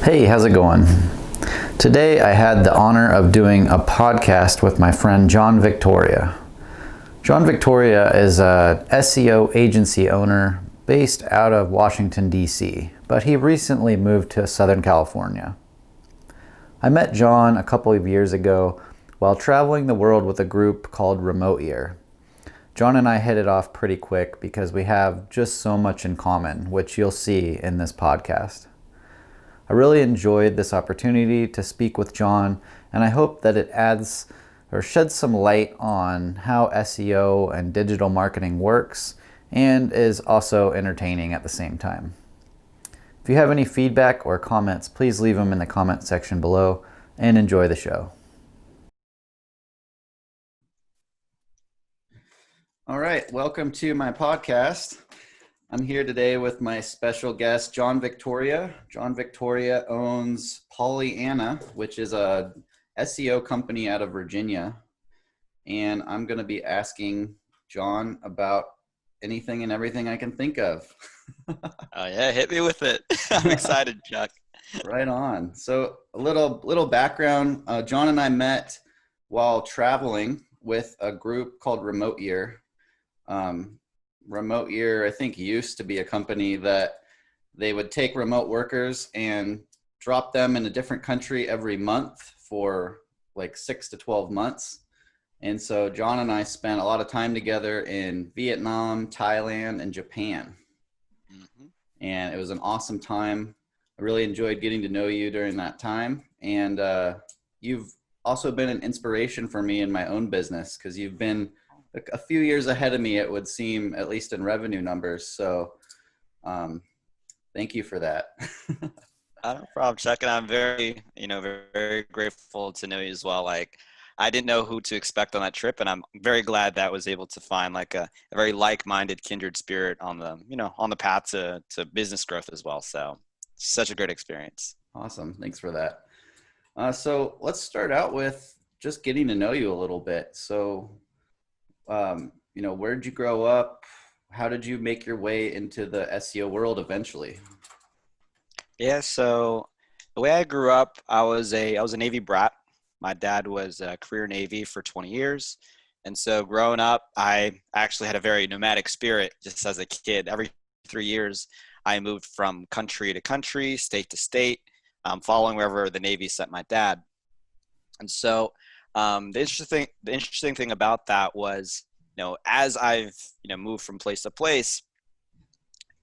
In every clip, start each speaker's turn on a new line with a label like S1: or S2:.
S1: Hey, how's it going? Today I had the honor of doing a podcast with my friend John Victoria. John Victoria is a SEO agency owner based out of Washington, D.C., but he recently moved to Southern California. I met John a couple of years ago while traveling the world with a group called Remote Year. John and I hit it off pretty quick because we have just so much in common, which you'll see in this podcast. I really enjoyed this opportunity to speak with John, and I hope that it adds or sheds some light on how SEO and digital marketing works and is also entertaining at the same time. If you have any feedback or comments, please leave them in the comment section below and enjoy the show. All right, welcome to my podcast. I'm here today with my special guest, John Victoria. John Victoria owns Polianna, which is a SEO company out of Virginia. And I'm going to be asking John about anything and everything I can think of.
S2: Oh yeah, hit me with it. I'm excited, Chuck.
S1: Right on. So a little background. John and I met while traveling with a group called Remote Year. Remote Year, I think, used to be a company that they would take remote workers and drop them in a different country every month for like 6 to 12 months. And so John and I spent a lot of time together in Vietnam, Thailand, and Japan. Mm-hmm. And it was an awesome time. I really enjoyed getting to know you during that time. And you've also been an inspiration for me in my own business because you've been a few years ahead of me, it would seem, at least in revenue numbers. So thank you for that.
S2: No problem, Chuck. And I'm very, very grateful to know you as well. Like, I didn't know who to expect on that trip, and I'm very glad that I was able to find like a very like-minded, kindred spirit on the path to business growth as well. So such a great experience.
S1: Awesome. Thanks for that. So let's start out with just getting to know you a little bit. So where did you grow up? How did you make your way into the SEO world eventually?
S2: Yeah, so the way I grew up, I was a Navy brat. My dad was a career Navy for 20 years. And so growing up, I actually had a very nomadic spirit just as a kid. Every 3 years, I moved from country to country, state to state, following wherever the Navy sent my dad. And so the interesting thing about that was, as I've, moved from place to place,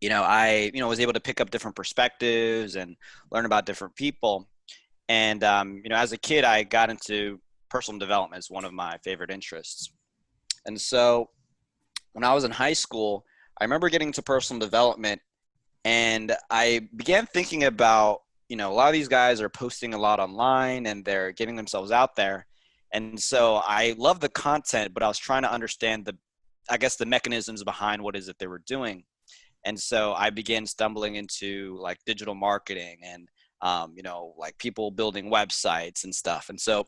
S2: I, was able to pick up different perspectives and learn about different people. And, as a kid, I got into personal development as one of my favorite interests. And so when I was in high school, I remember getting into personal development and I began thinking about, a lot of these guys are posting a lot online and they're getting themselves out there. And so I love the content, but I was trying to understand the mechanisms behind what is it they were doing. And so I began stumbling into like digital marketing and, like people building websites and stuff. And so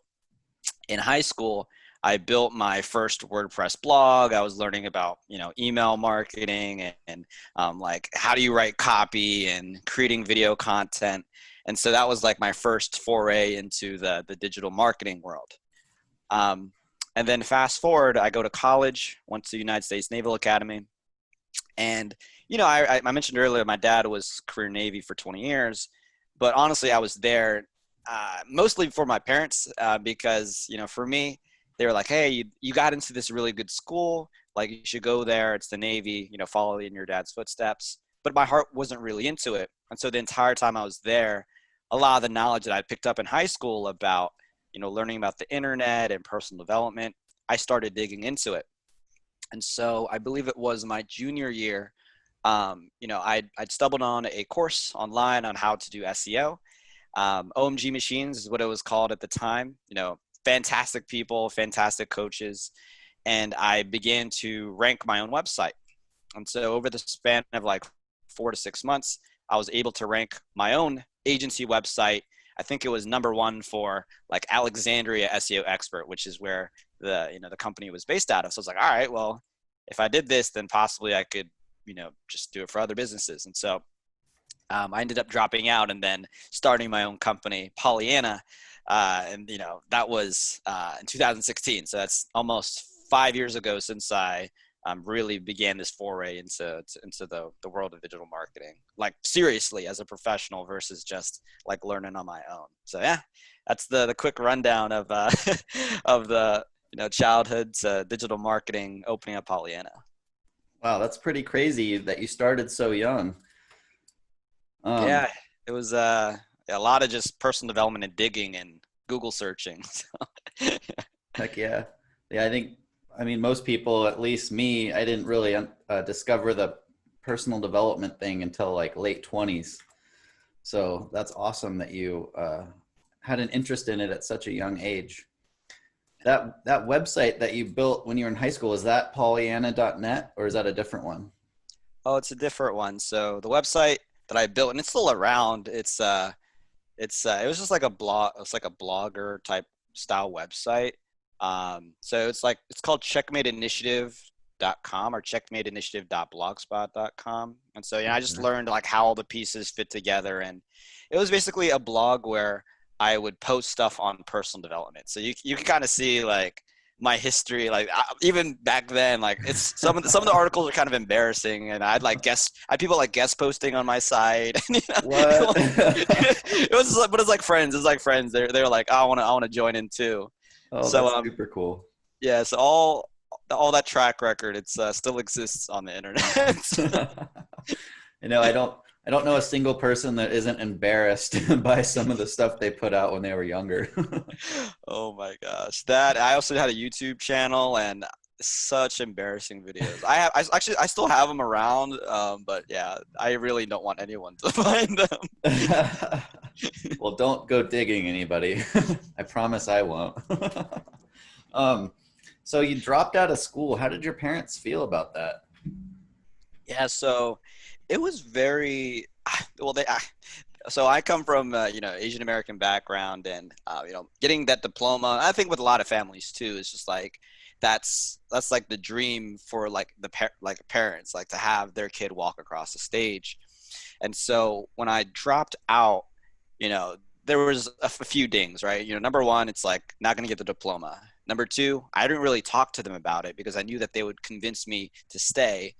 S2: in high school, I built my first WordPress blog. I was learning about, email marketing and like how do you write copy and creating video content. And so that was like my first foray into the digital marketing world. And then fast forward, I go to college, went to the United States Naval Academy. And, I mentioned earlier, my dad was career Navy for 20 years, but honestly, I was there mostly for my parents because, for me, they were like, hey, you got into this really good school, like you should go there. It's the Navy, follow in your dad's footsteps. But my heart wasn't really into it. And so the entire time I was there, a lot of the knowledge that I picked up in high school about learning about the internet and personal development, I started digging into it. And so I believe it was my junior year, I'd stumbled on a course online on how to do SEO. OMG Machines is what it was called at the time. Fantastic people, fantastic coaches. And I began to rank my own website. And so over the span of like 4 to 6 months, I was able to rank my own agency website. I think it was #1 for like Alexandria SEO Expert, which is where the company was based out of. So I was like, all right, well, if I did this, then possibly I could, just do it for other businesses. And so I ended up dropping out and then starting my own company, Polianna. And, that was in 2016. So that's almost 5 years ago since I really began this foray into the world of digital marketing, like seriously as a professional versus just like learning on my own. So yeah, that's the quick rundown of of the childhood to digital marketing, opening up Pollyanna.
S1: Wow, that's pretty crazy that you started so young. Um,
S2: Yeah, it was a lot of just personal development and digging and Google searching. So,
S1: Heck yeah. Yeah, I mean, most people, at least me, I didn't really discover the personal development thing until like late 20s. So that's awesome that you had an interest in it at such a young age. That website that you built when you were in high school, is that Pollyanna.net or is that a different one?
S2: oh, it's a different one. So the website that I built, and it's still around. It was just like a blog. It's like a blogger type style website. So it's called checkmateinitiative.com or checkmateinitiative.blogspot.com. And so I just learned like how all the pieces fit together, and it was basically a blog where I would post stuff on personal development. So you can kind of see like my history, like even back then, like it's some of the articles are kind of embarrassing, and I had people like guest posting on my site. And,
S1: What?
S2: it was like, but it's like friends. It's like friends. They're like, I want to join in too.
S1: Oh,
S2: So
S1: that's super cool.
S2: yeah, so all that track record, it's still exists on the internet.
S1: I don't know a single person that isn't embarrassed by some of the stuff they put out when they were younger.
S2: Oh my gosh, that I also had a YouTube channel and such embarrassing videos. I still have them around, but yeah, I really don't want anyone to find them.
S1: Well, don't go digging, anybody. I promise I won't. Um, so you dropped out of school. How did your parents feel about that?
S2: Yeah, so it was very well. So I come from Asian American background, and getting that diploma. I think with a lot of families too, is just like that's like the dream for like like parents, like to have their kid walk across the stage. And so when I dropped out, there was a few dings, right? Number one, it's like not going to get the diploma. Number two, I didn't really talk to them about it because I knew that they would convince me to stay.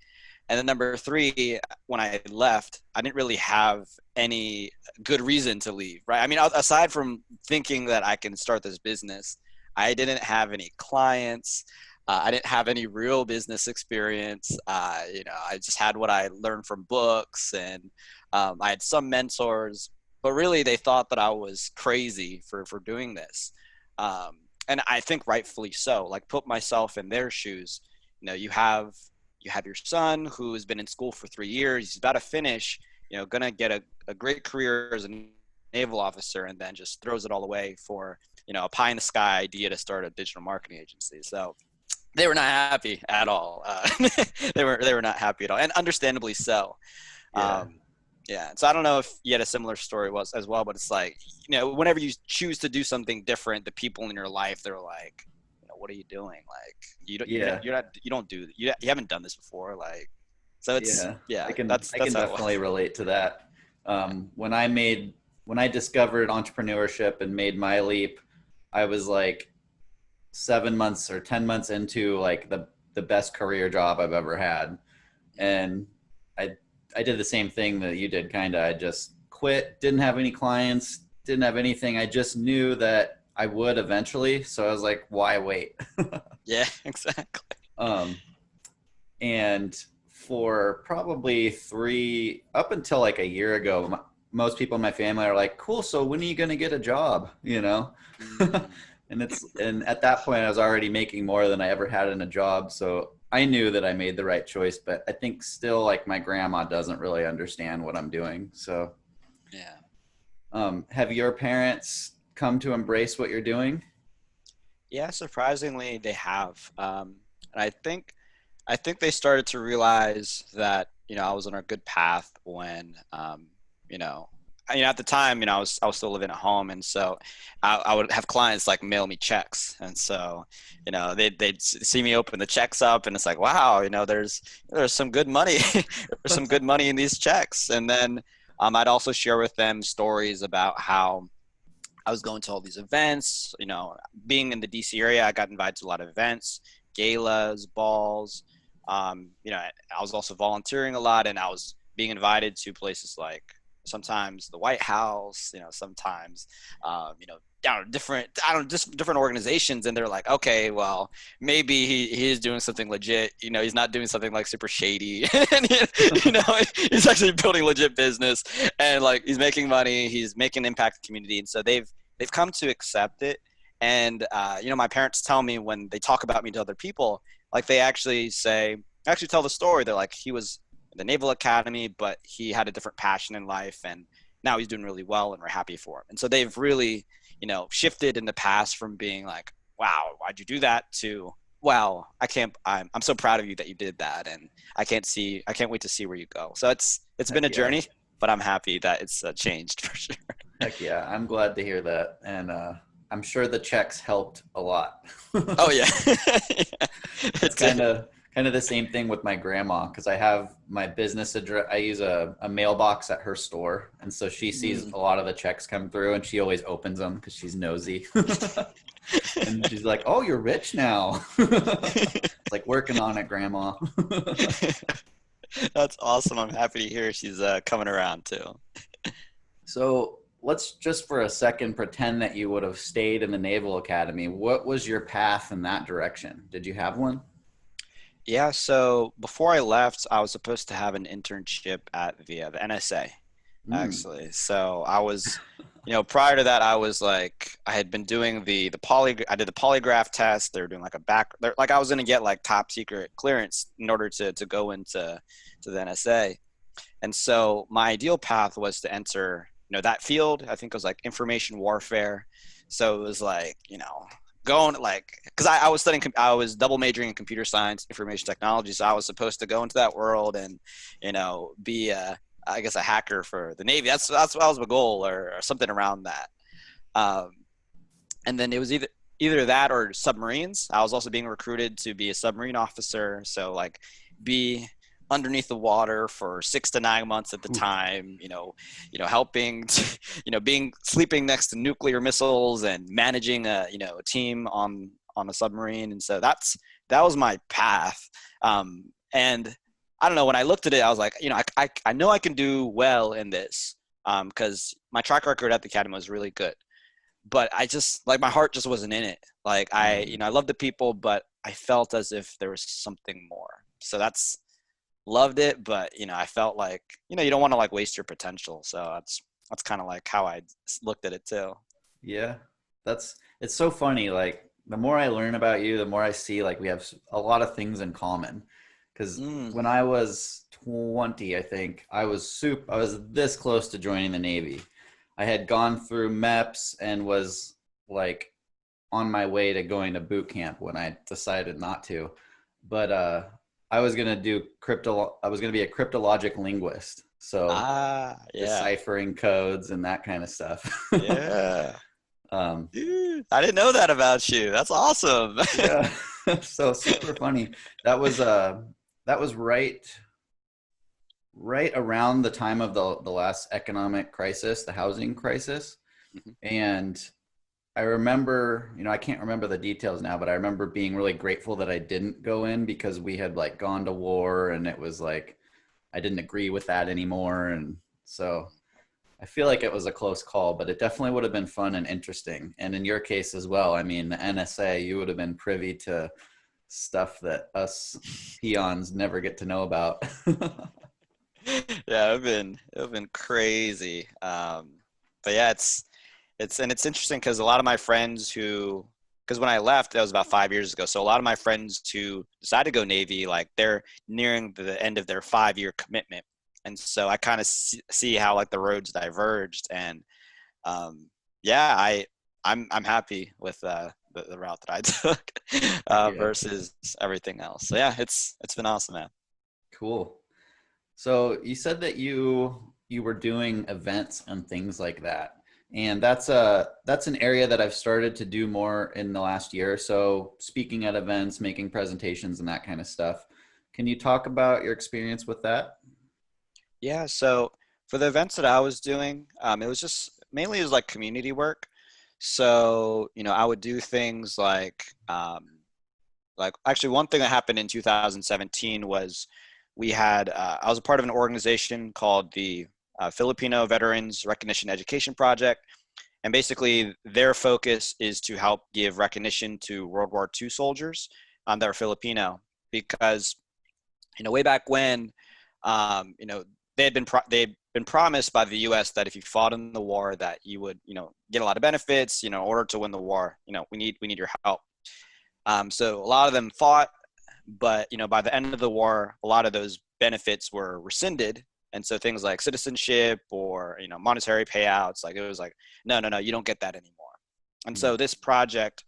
S2: And then number three, when I left, I didn't really have any good reason to leave, right? I mean, aside from thinking that I can start this business, I didn't have any clients. I didn't have any real business experience. I just had what I learned from books, and I had some mentors, but really they thought that I was crazy for doing this. And I think rightfully so. Like, put myself in their shoes. You have your son who has been in school for 3 years. He's about to finish, gonna get a great career as a naval officer, and then just throws it all away for, a pie in the sky idea to start a digital marketing agency. So they were not happy at all. They were not happy at all, and understandably so.
S1: Yeah.
S2: Yeah. So I don't know if you had a similar story was as well, but it's like, whenever you choose to do something different, the people in your life, they're like, what are you doing? Like,
S1: Yeah.
S2: you haven't done this before. Like, so it's, yeah,
S1: I can
S2: that's
S1: definitely relate to that. When I discovered entrepreneurship and made my leap, I was like 7 months or 10 months into like the best career job I've ever had. And I did the same thing that you did, kind of. I just quit, didn't have any clients, didn't have anything. I just knew that I would eventually. So I was like, why wait?
S2: Yeah, exactly.
S1: And for probably up until like a year ago, most people in my family are like, cool, so when are you going to get a job?
S2: Mm.
S1: And at that point I was already making more than I ever had in a job. So I knew that I made the right choice, but I think still, like, my grandma doesn't really understand what I'm doing. So, have your parents come to embrace what you're doing?
S2: Yeah, surprisingly, they have. And I think they started to realize that I was on a good path when you know at the time I was still living at home, and so I would have clients like mail me checks, and so they'd see me open the checks up, and it's like, wow, there's some good money there's some good money in these checks. And then I'd also share with them stories about how I was going to all these events. Being in the DC area, I got invited to a lot of events, galas, balls. I was also volunteering a lot, and I was being invited to places like sometimes the White House, sometimes, just different organizations. And they're like, okay, well, maybe he is doing something legit. He's not doing something like super shady. And, he's actually building legit business, and like he's making money, he's making an impact in the community. And so they've come to accept it. And, my parents tell me when they talk about me to other people, like they actually tell the story. They're like, he was in the Naval Academy, but he had a different passion in life, and now he's doing really well, and we're happy for him. And so they've really, shifted in the past from being like, wow, why'd you do that, to, wow, I'm so proud of you that you did that. And I can't wait to see where you go. So it's been a journey, but I'm happy that it's changed for sure.
S1: Heck yeah. I'm glad to hear that. And, I'm sure the checks helped a lot.
S2: Oh yeah.
S1: It's kind of the same thing with my grandma, because I have my business address. I use a mailbox at her store, and so she sees a lot of the checks come through, and she always opens them because she's nosy. And she's like, "Oh, you're rich now." It's like, working on it, Grandma.
S2: That's awesome. I'm happy to hear she's coming around too.
S1: So let's just for a second pretend that you would have stayed in the Naval Academy. What was your path in that direction? Did you have one?
S2: Yeah, so before I left, I was supposed to have an internship at the NSA, actually. So I was, prior to that, I had been doing I did the polygraph test. They were doing I was going to get like top secret clearance in order to go into the NSA. And so my ideal path was to enter, that field. I think it was like information warfare. So it was like, going because I was double majoring in computer science, information technology. So I was supposed to go into that world and, be I guess a hacker for the Navy. That's what was my goal, or something around that. And then it was either that or submarines. I was also being recruited to be a submarine officer. So like be underneath the water for 6 to 9 months at the time, helping, sleeping next to nuclear missiles and managing a team on a submarine. And so that was my path. And I don't know, when I looked at it, I was like, I know I can do well in this, because my track record at the Academy was really good, but I just like, my heart just wasn't in it. Like I love the people, but I felt as if there was something more. So loved it, but I felt like you don't want to like waste your potential. So that's kind of like how I looked at it too.
S1: Yeah, it's so funny. Like the more I learn about you, the more I see like we have a lot of things in common. Because when I was 20, I think I was this close to joining the Navy. I had gone through MEPS and was like on my way to going to boot camp when I decided not to. But I was going to do I was going to be a cryptologic linguist. So deciphering codes and that kind of stuff.
S2: Yeah. Dude, I didn't know that about you. That's awesome.
S1: Yeah. So super funny. That was right around the time of the last economic crisis, the housing crisis.
S2: Mm-hmm.
S1: And I remember, I can't remember the details now, but I remember being really grateful that I didn't go in, because we had like gone to war, and it was like, I didn't agree with that anymore. And so I feel like it was a close call, but it definitely would have been fun and interesting. And in your case as well, I mean, the NSA, you would have been privy to stuff that us peons never get to know about.
S2: Yeah, it would have been crazy. But yeah, it's interesting because a lot of my friends because when I left, that was about 5 years ago. So a lot of my friends who decided to go Navy, like they're nearing the end of their 5-year commitment. And so I kind of see how like the roads diverged. And I'm happy with the route that I took versus everything else. So yeah, it's been awesome, man.
S1: Cool. So you said that you were doing events and things like that. And that's an area that I've started to do more in the last year. So speaking at events, making presentations and that kind of stuff. Can you talk about your experience with that?
S2: Yeah. So For the events that I was doing, it was just mainly it was like community work. So, I would do things like actually one thing that happened in 2017 was we had, I was a part of an organization called the Filipino Veterans Recognition Education Project. And basically their focus is to help give recognition to World War II soldiers that are Filipino because, way back when, they had been promised by the U.S. that if you fought in the war, that you would, get a lot of benefits. In order to win the war, we need your help. So a lot of them fought, but by the end of the war, a lot of those benefits were rescinded, and so things like citizenship or monetary payouts, like it was like, no, you don't get that anymore. And so this project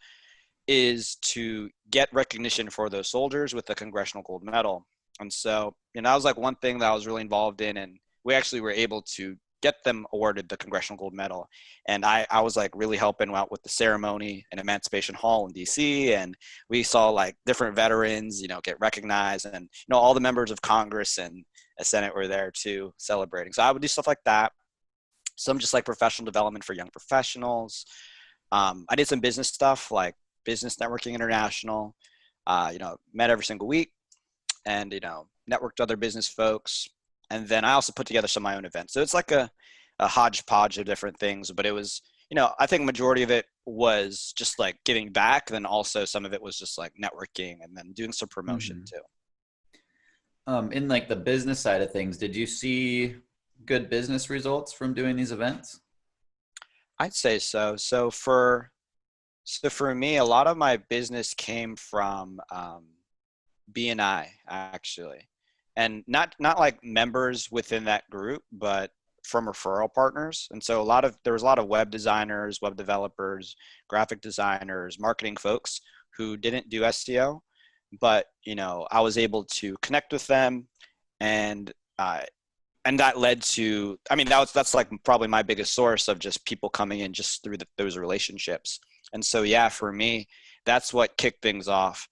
S2: is to get recognition for those soldiers with the Congressional Gold Medal. And so, that was like one thing that I was really involved in, and we actually were able to get them awarded the Congressional Gold Medal. And I was like really helping out with the ceremony in Emancipation Hall in DC. And we saw like different veterans, get recognized, and, all the members of Congress and a Senate were there too celebrating. So I would do stuff like that. Some just like professional development for young professionals. I did some business stuff like Business Networking International, met every single week and, networked with other business folks. And then I also put together some of my own events. So it's like a hodgepodge of different things, but it was, I think majority of it was just like giving back. Then also some of it was just like networking and then doing some promotion too.
S1: In like the business side of things, did you see good business results from doing these events?
S2: I'd say so. So for me, a lot of my business came from BNI actually. And not like members within that group, but from referral partners. And so there was a lot of web designers, web developers, graphic designers, marketing folks who didn't do SEO, but I was able to connect with them, and that led to, that's like probably my biggest source of just people coming in just through those relationships. And so for me, that's what kicked things off.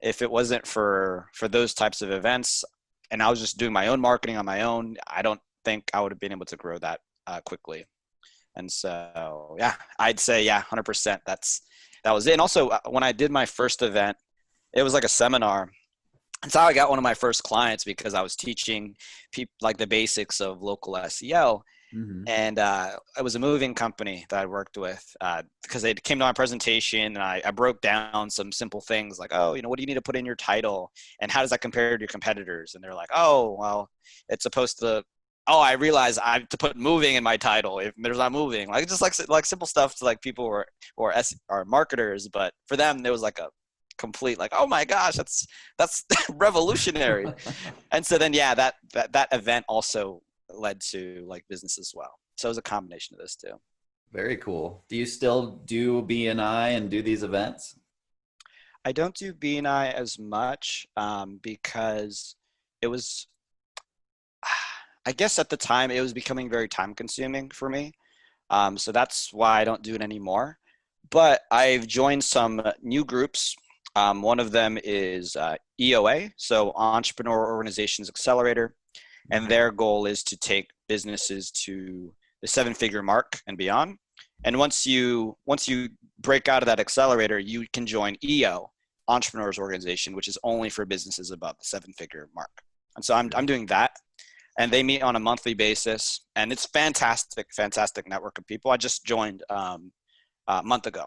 S2: If it wasn't for those types of events and I was just doing my own marketing on my own, I don't think I would have been able to grow that quickly. And so, I'd say, 100%. That was it. And also when I did my first event, it was like a seminar. That's how I got one of my first clients, because I was teaching people like the basics of local SEO. Mm-hmm. And it was a moving company that I worked with because they came to my presentation, and I broke down some simple things like, what do you need to put in your title? And how does that compare to your competitors? And they're like, well, it's supposed to, I realize I have to put moving in my title if there's not moving. Like just like simple stuff to like people who are marketers. But for them, there was like a complete like, oh my gosh, that's revolutionary. And so then, that event also led to like business as well. So it was a combination of those two.
S1: Very cool. Do you still do BNI and do these events?
S2: I don't do BNI as much because it was, I guess at the time it was becoming very time consuming for me. So that's why I don't do it anymore. But I've joined some new groups. One of them is EOA, so Entrepreneur Organizations Accelerator. And their goal is to take businesses to the 7-figure mark and beyond. And once you break out of that accelerator, you can join EO, Entrepreneurs Organization, which is only for businesses above the 7-figure mark. And so I'm doing that. And they meet on a monthly basis. And it's fantastic network of people. I just joined a month ago.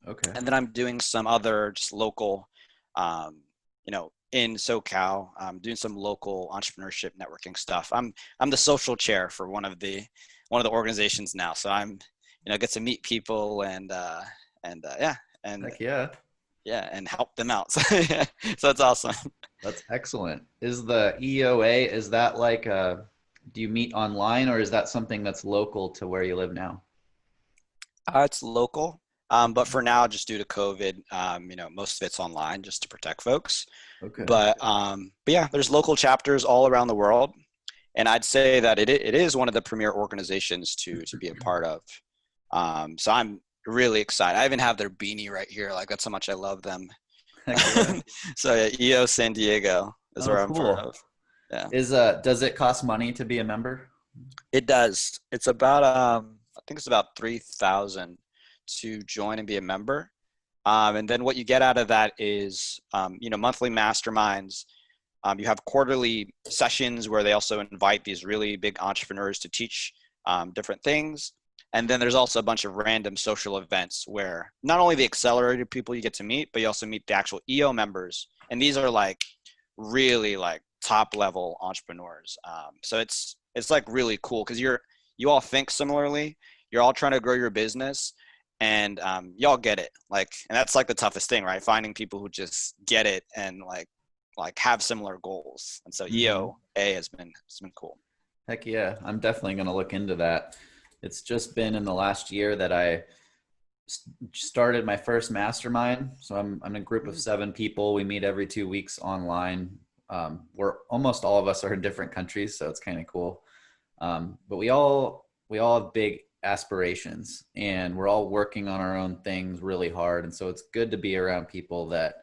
S2: Okay. And then I'm doing some other just local, in SoCal, doing some local entrepreneurship networking stuff. I'm the social chair for one of the organizations now, so I'm get to meet people and and help them out. So that's awesome.
S1: That's excellent. Is the EOA, is that like do you meet online, or is that something that's local to where you live now?
S2: It's local. But for now, just due to COVID, most of it's online just to protect folks. Okay. But there's local chapters all around the world. And I'd say that it is one of the premier organizations to be a part of. So I'm really excited. I even have their beanie right here. Like that's how much I love them. So EO San Diego is where I'm part of. Yeah.
S1: Does it cost money to be a member?
S2: It does. It's about I think it's about 3,000 to join and be a member. And then what you get out of that is monthly masterminds. You have quarterly sessions where they also invite these really big entrepreneurs to teach different things. And then there's also a bunch of random social events where not only the accelerated people you get to meet, but you also meet the actual EO members. And these are like really like top level entrepreneurs. So it's like really cool because you all think similarly. You're all trying to grow your business, and y'all get it. Like, and that's like the toughest thing, right? Finding people who just get it and like have similar goals. And so
S1: Mm-hmm.
S2: EOA has been cool.
S1: Heck yeah, I'm definitely going to look into that. It's just been in the last year that I started my first mastermind. So I'm in a group of 7 people. We meet every 2 weeks online. We're almost all of us are in different countries, so it's kind of cool. But we all have big aspirations, and we're all working on our own things really hard. And so it's good to be around people that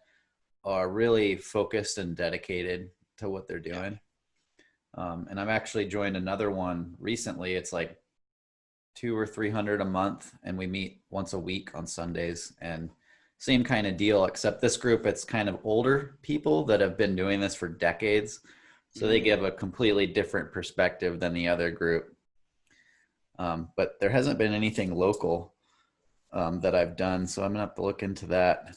S1: are really focused and dedicated to what they're
S2: Yeah.
S1: doing. And I've actually joined another one recently. It's like 200 or 300 a month, and we meet once a week on Sundays. And same kind of deal, except this group, it's kind of older people that have been doing this for decades. So they
S2: Mm.
S1: give a completely different perspective than the other group. But there hasn't been anything local that I've done, so I'm gonna have to look into that.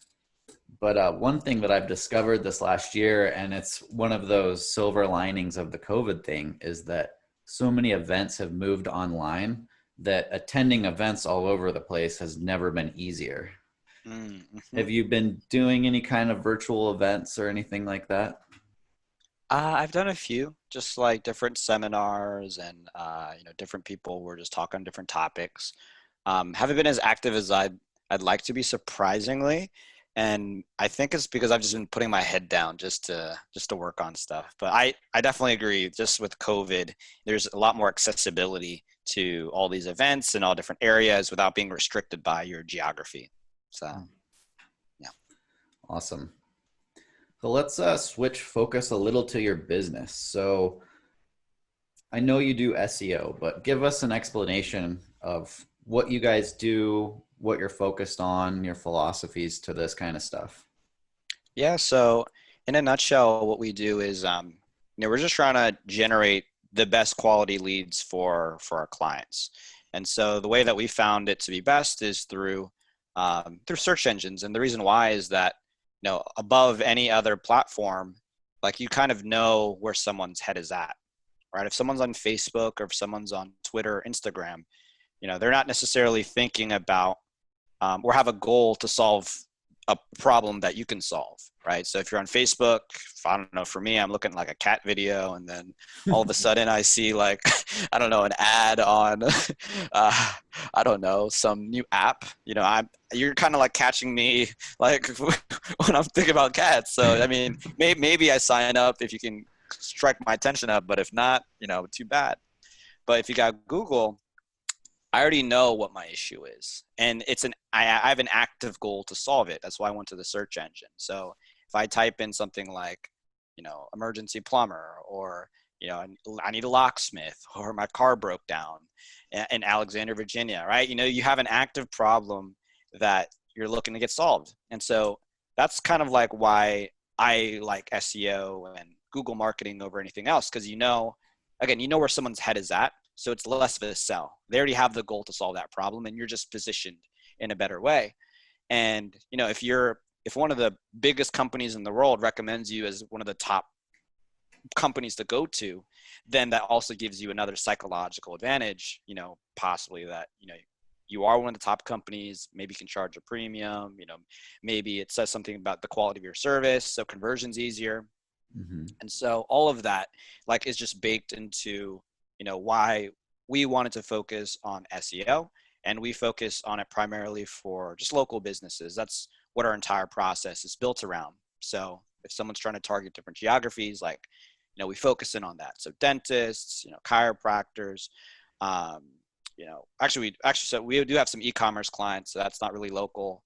S1: But one thing that I've discovered this last year, and it's one of those silver linings of the COVID thing, is that so many events have moved online that attending events all over the place has never been easier.
S2: Mm-hmm.
S1: Have you been doing any kind of virtual events or anything like that?
S2: I've done a few, just like different seminars and different people were just talking on different topics. Haven't been as active as I'd like to be, surprisingly, and I think it's because I've just been putting my head down just to work on stuff. But I definitely agree. Just with COVID, there's a lot more accessibility to all these events in all different areas without being restricted by your geography. So yeah.
S1: Awesome. So let's switch focus a little to your business. So I know you do SEO, but give us an explanation of what you guys do, what you're focused on, your philosophies to this kind of stuff.
S2: Yeah, so in a nutshell, what we do is, we're just trying to generate the best quality leads for our clients. And so the way that we found it to be best is through search engines. And the reason why is that, above any other platform, like you kind of know where someone's head is at, right? If someone's on Facebook or if someone's on Twitter or Instagram, they're not necessarily thinking about or have a goal to solve a problem that you can solve, right? So if you're on Facebook, I don't know, for me, I'm looking at like a cat video, and then all of a sudden I see like, I don't know, an ad on, I don't know, some new app. You're kind of like catching me like when I'm thinking about cats. So I mean, maybe I sign up if you can strike my attention up, but if not, too bad. But if you got Google, I already know what my issue is, and I have an active goal to solve it. That's why I went to the search engine. So if I type in something like, emergency plumber, or I need a locksmith, or my car broke down in Alexandria, Virginia, right? You have an active problem that you're looking to get solved, and so that's kind of like why I like SEO and Google marketing over anything else, because again, where someone's head is at. So it's less of a sell. They already have the goal to solve that problem, and you're just positioned in a better way. And if one of the biggest companies in the world recommends you as one of the top companies to go to, then that also gives you another psychological advantage, possibly that, you are one of the top companies, maybe you can charge a premium, maybe it says something about the quality of your service, so conversion's easier.
S1: Mm-hmm.
S2: And so all of that like is just baked into, why we wanted to focus on SEO, and we focus on it primarily for just local businesses. That's what our entire process is built around. So if someone's trying to target different geographies, like, we focus in on that. So dentists, chiropractors, so we do have some e-commerce clients, so that's not really local.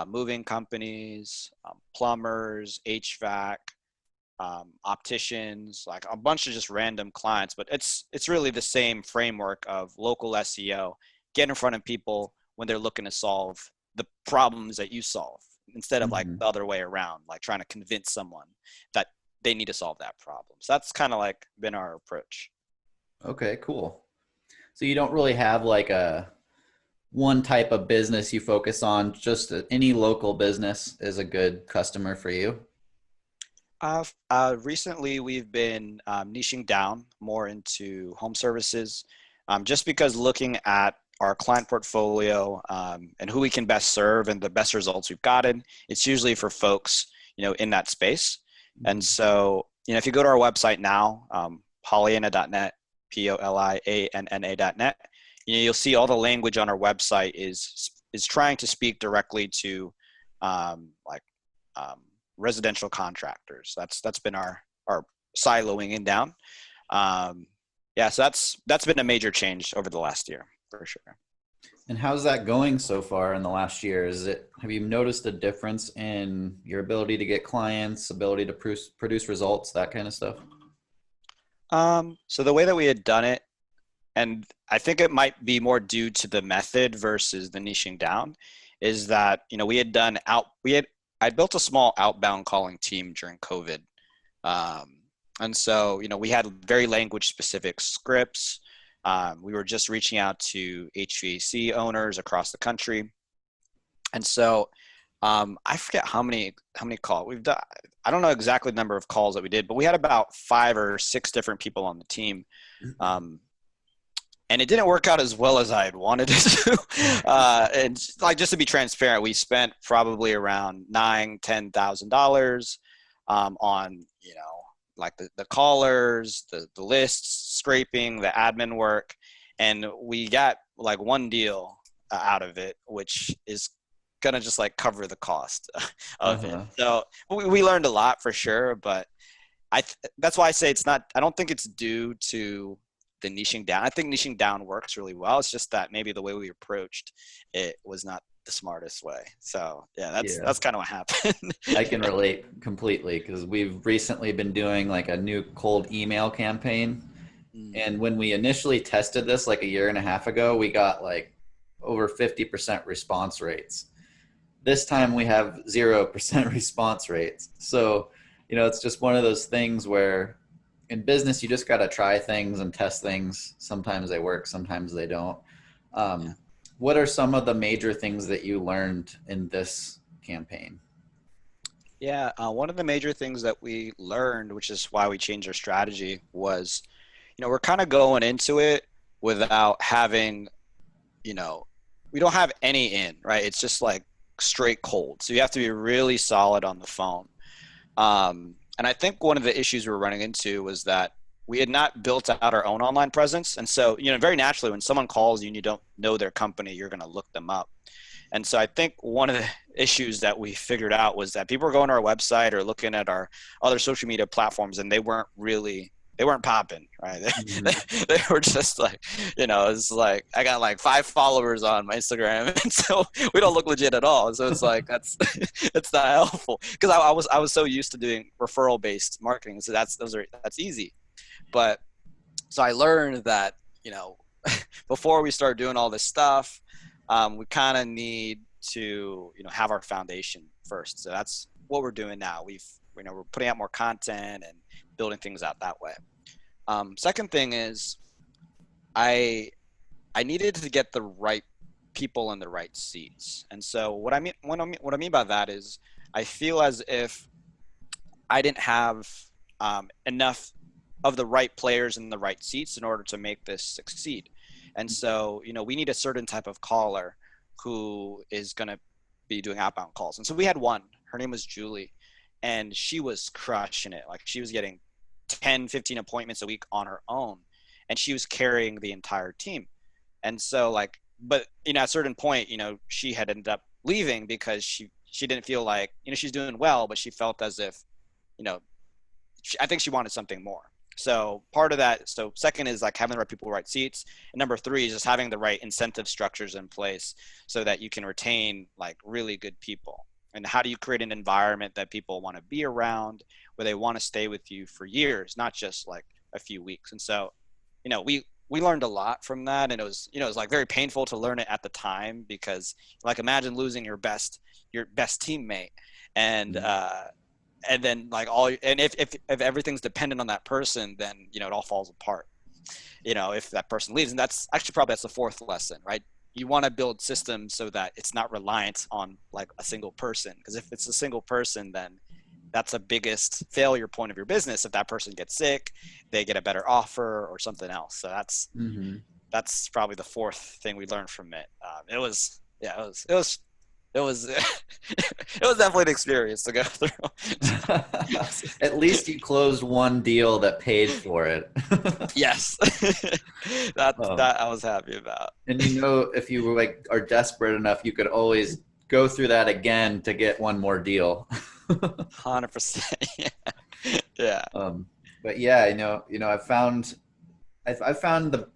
S2: Moving companies, plumbers, HVAC, opticians, like a bunch of just random clients. But it's really the same framework of local SEO. Get in front of people when they're looking to solve the problems that you solve, instead of like
S1: Hmm.
S2: the other way around, like trying to convince someone that they need to solve that problem. So that's kind of like been our approach.
S1: Okay, cool. So you don't really have like a one type of business you focus on, just any local business is a good customer for you.
S2: Recently, we've been niching down more into home services, just because looking at our client portfolio and who we can best serve and the best results we've gotten, it's usually for folks, in that space. And so, if you go to our website now, Polianna.net, Polianna.net, you'll see all the language on our website is trying to speak directly to like um, residential contractors. That's been our siloing in down. Yeah, so that's been a major change over the last year for sure.
S1: And how's that going so far in the last year? Have you noticed a difference in your ability to get clients, ability to produce results, that kind of stuff?
S2: So the way that we had done it, and I think it might be more due to the method versus the niching down, is that we had done out we had I built a small outbound calling team during COVID. Um, and so, we had very language specific scripts. We were just reaching out to HVAC owners across the country. And so I forget how many calls we've done. I don't know exactly the number of calls that we did, but we had about 5 or 6 different people on the team. Um, and it didn't work out as well as I had wanted it to. And like, just to be transparent, we spent probably around $9,000-10,000 on like the callers, the lists, scraping, the admin work, and we got like one deal out of it, which is gonna just like cover the cost of it.
S1: Uh-huh.
S2: So we learned a lot for sure, but that's why I say it's not. I don't think it's due to the niching down. I think niching down works really well. It's just that maybe the way we approached it was not the smartest way. So yeah,
S1: Yeah.
S2: that's kind of what happened.
S1: I can relate completely because we've recently been doing like a new cold email campaign.
S2: Mm,
S1: And when we initially tested this like a year and a half ago, we got like over 50% response rates. This time we have 0% response rates. So, it's just one of those things where in business, you just got to try things and test things. Sometimes they work, sometimes they don't.
S2: yeah.
S1: Um, what are some of the major things that you learned in this campaign?
S2: Yeah, one of the major things that we learned, which is why we changed our strategy, was, we're kind of going into it without having, you know, we don't have any in, right? It's just like straight cold. So you have to be really solid on the phone. And I think one of the issues we were running into was that we had not built out our own online presence. And so, very naturally, when someone calls you and you don't know their company, you're going to look them up. And so I think one of the issues that we figured out was that people were going to our website or looking at our other social media platforms, and they weren't popping, right?
S1: Mhm.
S2: They were just like, it's like I got like 5 followers on my Instagram, and so we don't look legit at all. So it's like that's it's not helpful because I was so used to doing referral based marketing, so that's easy. But so I learned that before we start doing all this stuff, we kind of need to have our foundation first. So that's what we're doing now. We're putting out more content and building things out that way. Second thing is I I needed to get the right people in the right seats. And so what I mean by that is I feel as if I didn't have enough of the right players in the right seats in order to make this succeed. And so, we need a certain type of caller who is going to be doing outbound calls. And so we had one, her name was Julie, and she was crushing it. Like she was getting 10, 15 appointments a week on her own, and she was carrying the entire team. And so but at a certain point, she had ended up leaving because she didn't feel like, she's doing well, but she felt as if, you know, I think she wanted something more. So part of that, so second is like having the right people, right seats. And number three is just having the right incentive structures in place so that you can retain like really good people. And how do you create an environment that people want to be around where they want to stay with you for years, not just like a few weeks. And so, we learned a lot from that, and it was like very painful to learn it at the time, because like imagine losing your best teammate, and and then like and if everything's dependent on that person, then it all falls apart. If that person leaves. And that's the fourth lesson, right? You want to build systems so that it's not reliant on like a single person, because if it's a single person, then that's the biggest failure point of your business. If that person gets sick, they get a better offer or something else. So that's probably the fourth thing we learned from it. It was it was it was definitely an experience to go through.
S1: At least you closed one deal that paid for it.
S2: Yes. that I was happy about.
S1: And if you were are desperate enough, you could always go through that again to get one more deal.
S2: 100%. Yeah.
S1: But yeah, I've found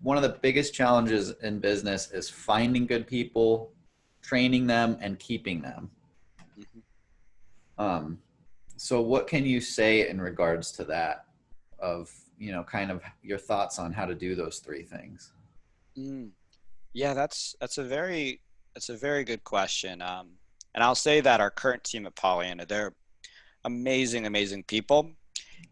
S1: one of the biggest challenges in business is finding good people, training them, and keeping them. So what can you say in regards to that, of kind of your thoughts on how to do those three things?
S2: Yeah, that's a very good question. And I'll say that our current team at Polianna, they're amazing people.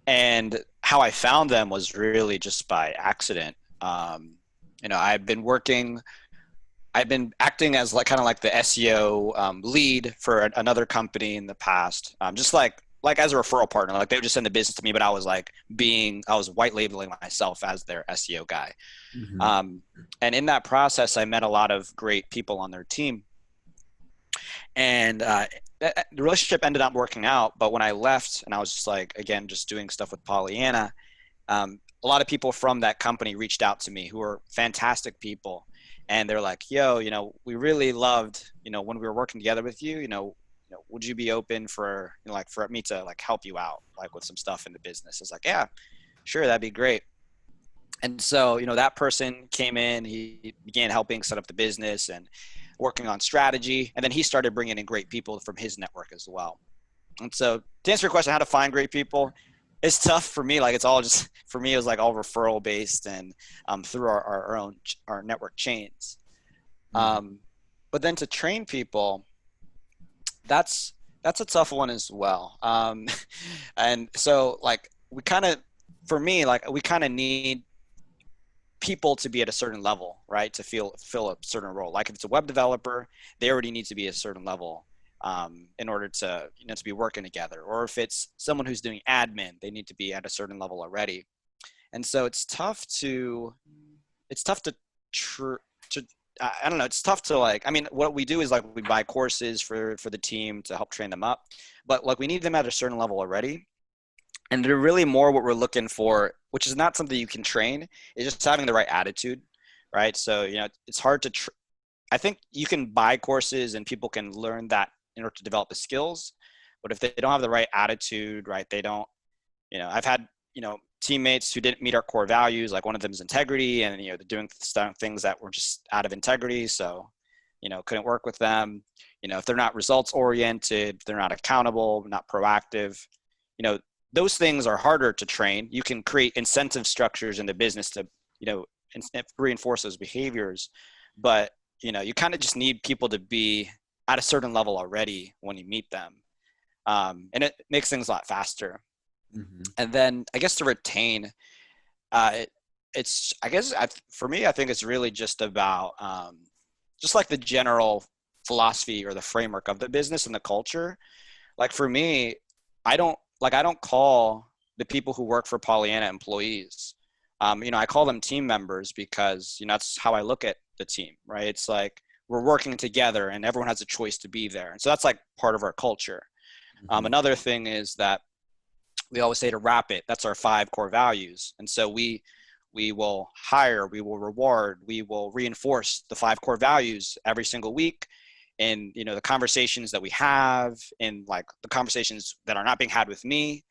S2: And how I found them was really just by accident. I've been acting as kind of like the SEO lead for another company in the past, just like as a referral partner. Like they would just send the business to me, but I was white labeling myself as their SEO guy. And in that process, I met a lot of great people on their team, and the relationship ended up working out. But when I left, and I was just doing stuff with Polianna, a lot of people from that company reached out to me who were fantastic people. And they're like, yo, we really loved, when we were working together with you, would you be open for, for me to help you out, with some stuff in the business? I was like, yeah, sure. That'd be great. And so, that person came in, he began helping set up the business and working on strategy. And then he started bringing in great people from his network as well. And so to answer your question, how to find great people, it's tough for me. It's all just, for me, it was all referral based and through our network chains. But then to train people, that's a tough one as well. And so we kind of need people to be at a certain level, right? To fill a certain role. Like if it's a web developer, they already need to be at a certain level in order to, to be working together. Or if it's someone who's doing admin, they need to be at a certain level already. And so it's tough to I don't know. It's tough to what we do is we buy courses for the team to help train them up, but we need them at a certain level already. And they're really more what we're looking for, which is not something you can train. It's just having the right attitude, right? So, it's hard to, I think you can buy courses and people can learn that in order to develop the skills, but if they don't have the right attitude, right, they don't, I've had, teammates who didn't meet our core values. Like one of them is integrity, and, they're doing things that were just out of integrity. So, couldn't work with them. If they're not results oriented, they're not accountable, not proactive, those things are harder to train. You can create incentive structures in the business to, reinforce those behaviors, but, you kind of just need people to be at a certain level already when you meet them. And it makes things a lot faster. And then I guess to retain, for me, I think it's really just about, just the general philosophy or the framework of the business and the culture. For me, I don't call the people who work for Polianna employees. I call them team members because, that's how I look at the team, right? It's we're working together and everyone has a choice to be there. And so that's part of our culture. Another thing is that we always say to wrap it, that's our 5 core values. And so we will hire, we will reward, we will reinforce the 5 core values every single week. And, the conversations that we have and the conversations that are not being had with me,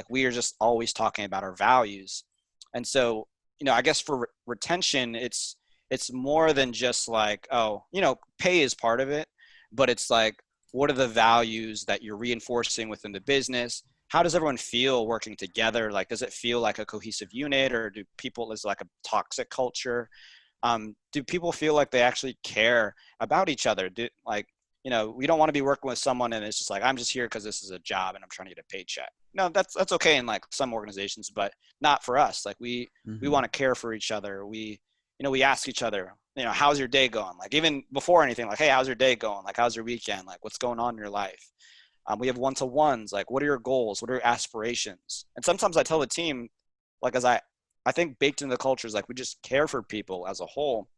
S2: we are just always talking about our values. And so, I guess for retention, it's more than just pay is part of it, but it's what are the values that you're reinforcing within the business? how does everyone feel working together? Like, does it feel like a cohesive unit, or do people, is like a toxic culture? Do people feel like they actually care about each other? We don't want to be working with someone and it's just like, I'm just here because this is a job and I'm trying to get a paycheck. No, that's okay in like some organizations, but not for us. Like we want to care for each other. We ask each other, how's your day going? Like even before anything, like, hey, how's your day going? Like, how's your weekend? Like, what's going on in your life? We have one-to-ones, like, what are your goals? What are your aspirations? And sometimes I tell the team, like, as I think baked into the culture is like, we just care for people as a whole.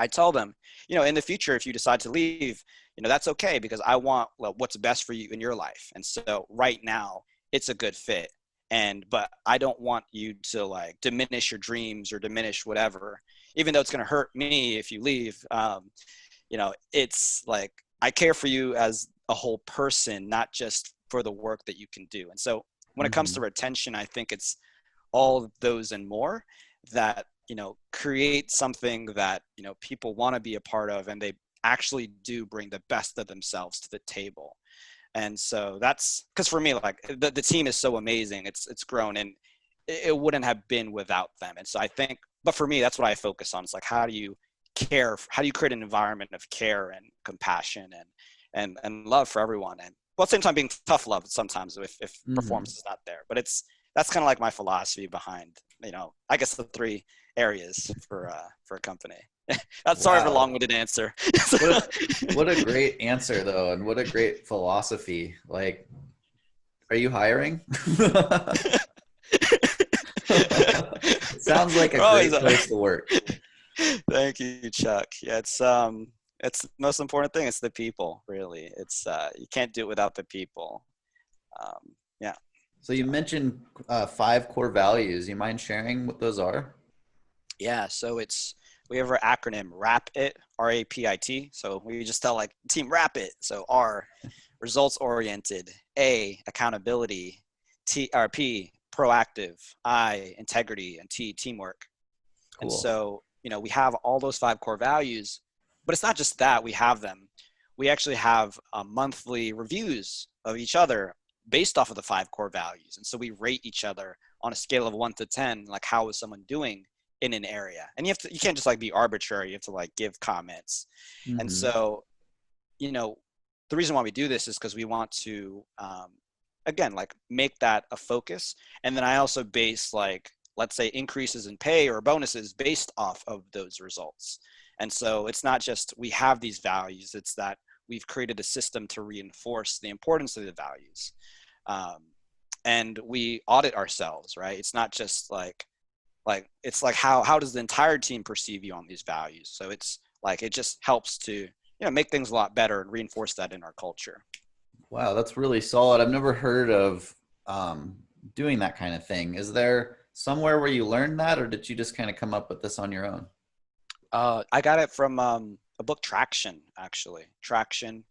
S2: I tell them, in the future, if you decide to leave, that's okay, because I want what's best for you in your life. And so right now it's a good fit. But I don't want you to like diminish your dreams or diminish whatever, even though it's going to hurt me if you leave. It's like, I care for you as a whole person, not just for the work that you can do. And so when it comes to retention, I think it's all of those and more that, create something that, people want to be a part of, and they actually do bring the best of themselves to the table. And so that's because for me, like the team is so amazing. It's grown, and it wouldn't have been without them. And so I think, but for me, that's what I focus on. It's like, how do you care? How do you create an environment of care and compassion and love for everyone? And well, at the same time, being tough love sometimes if performance is not there. But that's kind of like my philosophy behind, I guess the three areas for a company. Sorry for a long-winded answer.
S1: What a great answer though, and what a great philosophy. Like, are you hiring? It sounds like a great place to work.
S2: Thank you, Chuck. Yeah, it's the most important thing. It's the people, really. It's you can't do it without the people. Yeah.
S1: So you mentioned 5 core values. You mind sharing what those are?
S2: Yeah. So we have our acronym RAPIT, RAPIT. So we just tell like team RAPIT. So R, results oriented. A, accountability. P, proactive. I, integrity. And T, teamwork. Cool. And so, we have all those 5 core values, but it's not just that we have them. We actually have monthly reviews of each other based off of the 5 core values. And so we rate each other on a scale of 1 to 10, like how is someone doing in an area. And you can't just like be arbitrary. You have to like give comments. And so, the reason why we do this is because we want to, again, like make that a focus. And then I also base like, let's say increases in pay or bonuses based off of those results. And so it's not just we have these values, it's that we've created a system to reinforce the importance of the values. And we audit ourselves, right? It's not just like it's like how does the entire team perceive you on these values? So it's like, it just helps to, make things a lot better and reinforce that in our culture.
S1: Wow, that's really solid. I've never heard of doing that kind of thing. Is there somewhere where you learned that, or did you just kind of come up with this on your own?
S2: I got it from a book, Traction, actually. Traction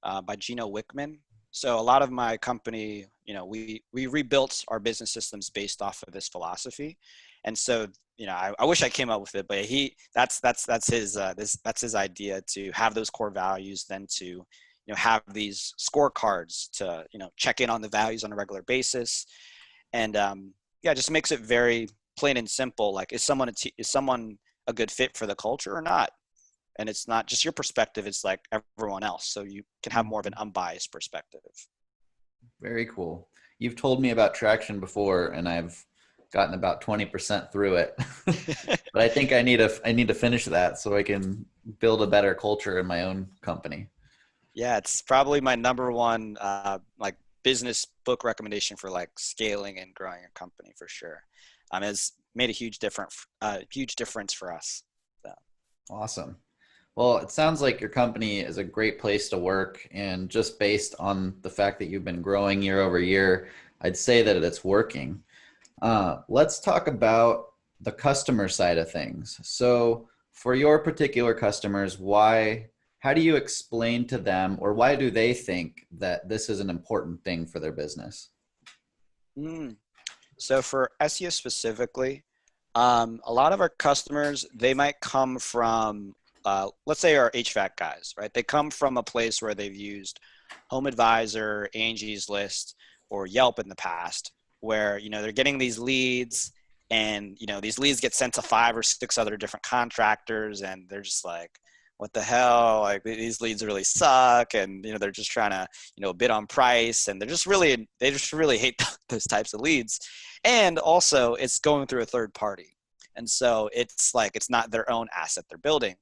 S2: by Gino Wickman. So a lot of my company, we rebuilt our business systems based off of this philosophy. And so, I wish I came up with it, but that's his idea, to have those core values, then to, have these scorecards to, check in on the values on a regular basis. And just makes it very plain and simple. Like, is someone a good fit for the culture or not? And it's not just your perspective, it's like everyone else. So you can have more of an unbiased perspective.
S1: Very cool. You've told me about Traction before, and I've gotten about 20% through it. But I think I need to finish that so I can build a better culture in my own company.
S2: Yeah, it's probably my number one like business book recommendation for like scaling and growing a company, for sure. It's made a huge difference for us. So.
S1: Awesome. Well, it sounds like your company is a great place to work, and just based on the fact that you've been growing year over year, I'd say that it's working. Let's talk about the customer side of things. So for your particular customers, how do you explain to them, or why do they think that this is an important thing for their business?
S2: So for SEO specifically, a lot of our customers, they might come from, let's say our HVAC guys, right? They come from a place where they've used Home Advisor, Angie's List or Yelp in the past, where, they're getting these leads, and, these leads get sent to 5 or 6 other different contractors, and they're just like, what the hell? Like, these leads really suck. And, they're just trying to, bid on price, and they just really hate those types of leads. And also it's going through a third party. And so it's like, it's not their own asset they're building.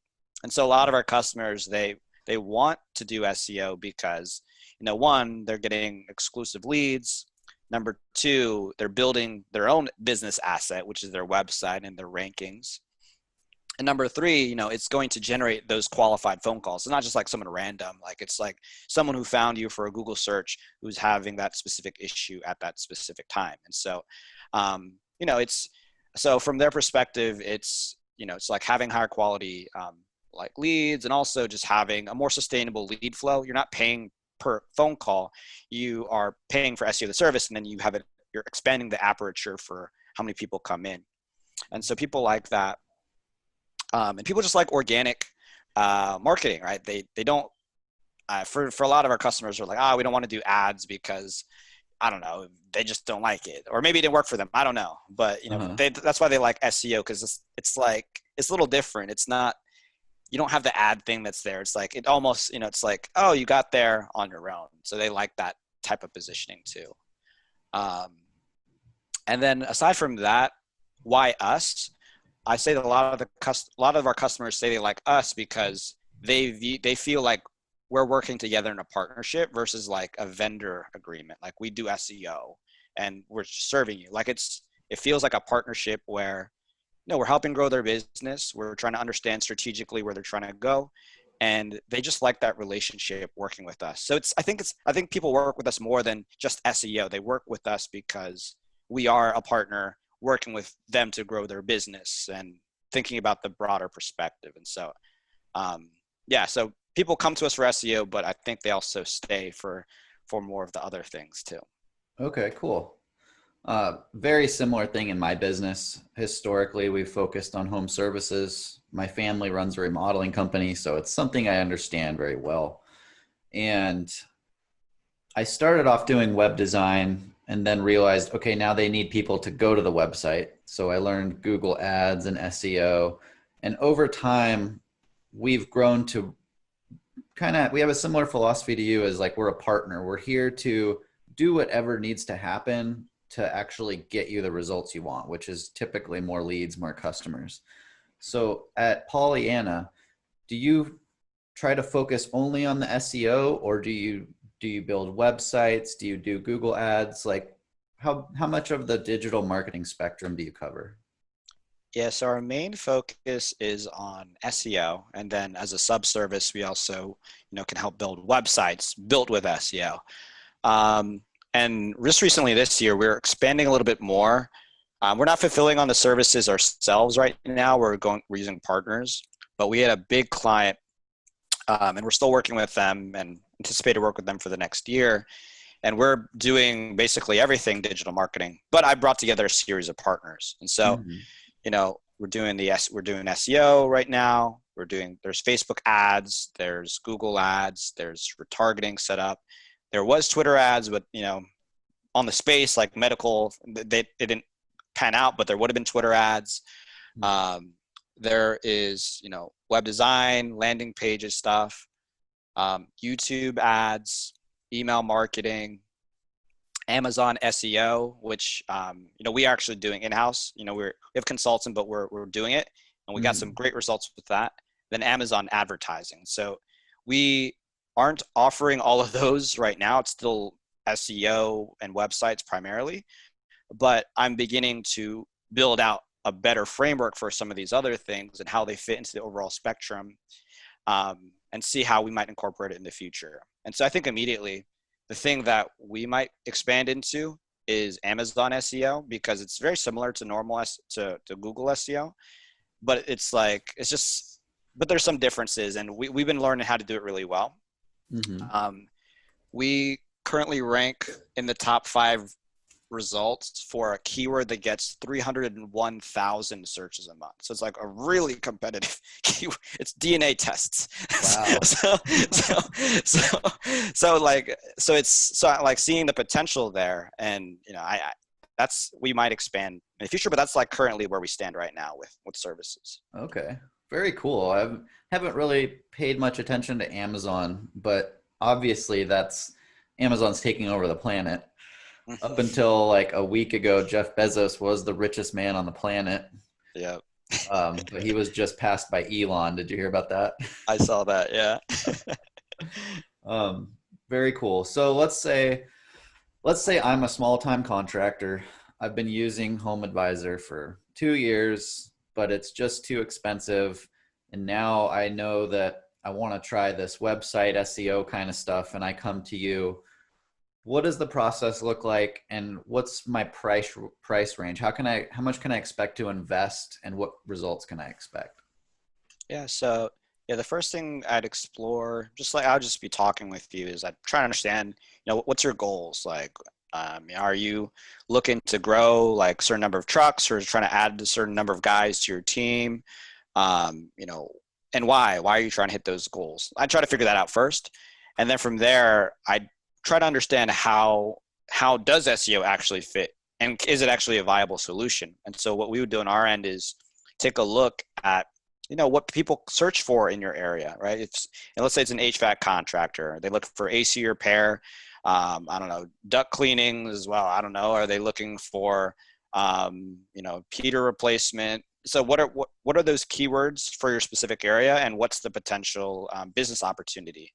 S2: And so a lot of our customers, they want to do SEO because, one, they're getting exclusive leads. Number 2, they're building their own business asset, which is their website and their rankings. And number 3, it's going to generate those qualified phone calls. It's not just like someone random. Like, it's like someone who found you for a Google search who's having that specific issue at that specific time. And so, so from their perspective, it's like having higher quality like leads, and also just having a more sustainable lead flow. You're not paying per phone call, you are paying for SEO the service, and then you're expanding the aperture for how many people come in. And so people like that. And people just like organic marketing, right? They don't, for a lot of our customers are like, we don't want to do ads because, I don't know, they just don't like it, or maybe it didn't work for them. I don't know. But, that's why they like SEO, because it's like, it's a little different. It's not, you don't have the ad thing that's there. It's like, it almost, it's like, oh, you got there on your own. So they like that type of positioning too. And then aside from that, why us? I say that a lot of our customers say they like us because they feel like we're working together in a partnership versus like a vendor agreement. Like, we do SEO and we're serving you. Like, it feels like a partnership where, we're helping grow their business. We're trying to understand strategically where they're trying to go, and they just like that relationship working with us. So I think people work with us more than just SEO. They work with us because we are a partner working with them to grow their business and thinking about the broader perspective. And so, so people come to us for SEO, but I think they also stay for more of the other things too.
S1: Okay, cool. Very similar thing in my business. Historically, we've focused on home services. My family runs a remodeling company, so it's something I understand very well. And I started off doing web design and then realized, okay, now they need people to go to the website. So I learned Google Ads and SEO. And over time, we've grown to we have a similar philosophy to you, as like, we're a partner. We're here to do whatever needs to happen to actually get you the results you want, which is typically more leads, more customers. So at Polianna, do you try to focus only on the SEO, or do you build websites? Do you do Google Ads? Like, how much of the digital marketing spectrum do you cover?
S2: Yeah, so our main focus is on SEO, and then as a subservice, we also, can help build websites built with SEO. And just recently this year, we're expanding a little bit more. We're not fulfilling on the services ourselves right now. We're using partners, but we had a big client, and we're still working with them and anticipate to work with them for the next year. And we're doing basically everything digital marketing, but I brought together a series of partners. And so, we're doing SEO right now. There's Facebook ads, there's Google ads, there's retargeting set up. There was Twitter ads, but, on the space, like medical, it didn't pan out, but there would have been Twitter ads. There is, web design, landing pages stuff, YouTube ads, email marketing, Amazon SEO, which, we are actually doing in-house. We have consultants, but we're doing it, and we got some great results with that. Then Amazon advertising. So we aren't offering all of those right now. It's still SEO and websites primarily, but I'm beginning to build out a better framework for some of these other things and how they fit into the overall spectrum, and see how we might incorporate it in the future. And so I think immediately the thing that we might expand into is Amazon SEO, because it's very similar to to Google SEO, but but there's some differences, and we've been learning how to do it really well. We currently rank in the top 5 results for a keyword that gets 301,000 searches a month. So it's like a really competitive keyword. It's DNA tests.
S1: Wow.
S2: So it's like seeing the potential there, and that's, we might expand in the future, but that's like currently where we stand right now with services.
S1: Okay. Very cool. I haven't really paid much attention to Amazon, but obviously Amazon's taking over the planet. Up until like a week ago, Jeff Bezos was the richest man on the planet.
S2: Yeah.
S1: But he was just passed by Elon. Did you hear about that?
S2: I saw that. Yeah.
S1: Very cool. So let's say I'm a small time contractor. I've been using Home Advisor for 2 years, but it's just too expensive. And now I know that I want to try this website SEO kind of stuff, and I come to you. What does the process look like, and what's my price range? How much can I expect to invest, and what results can I expect?
S2: Yeah. So yeah, the first thing I'd explore, just like I'll just be talking with you, is I'd try to understand, what's your goals? Like, are you looking to grow like a certain number of trucks, or trying to add a certain number of guys to your team? And why are you trying to hit those goals? I try to figure that out first. And then from there, I try to understand how does SEO actually fit, and is it actually a viable solution? And so what we would do on our end is take a look at what people search for in your area, right? And let's say it's an HVAC contractor. They look for AC repair. I don't know, duct cleaning as well. I don't know. Are they looking for heater replacement? So what are those keywords for your specific area, and what's the potential business opportunity?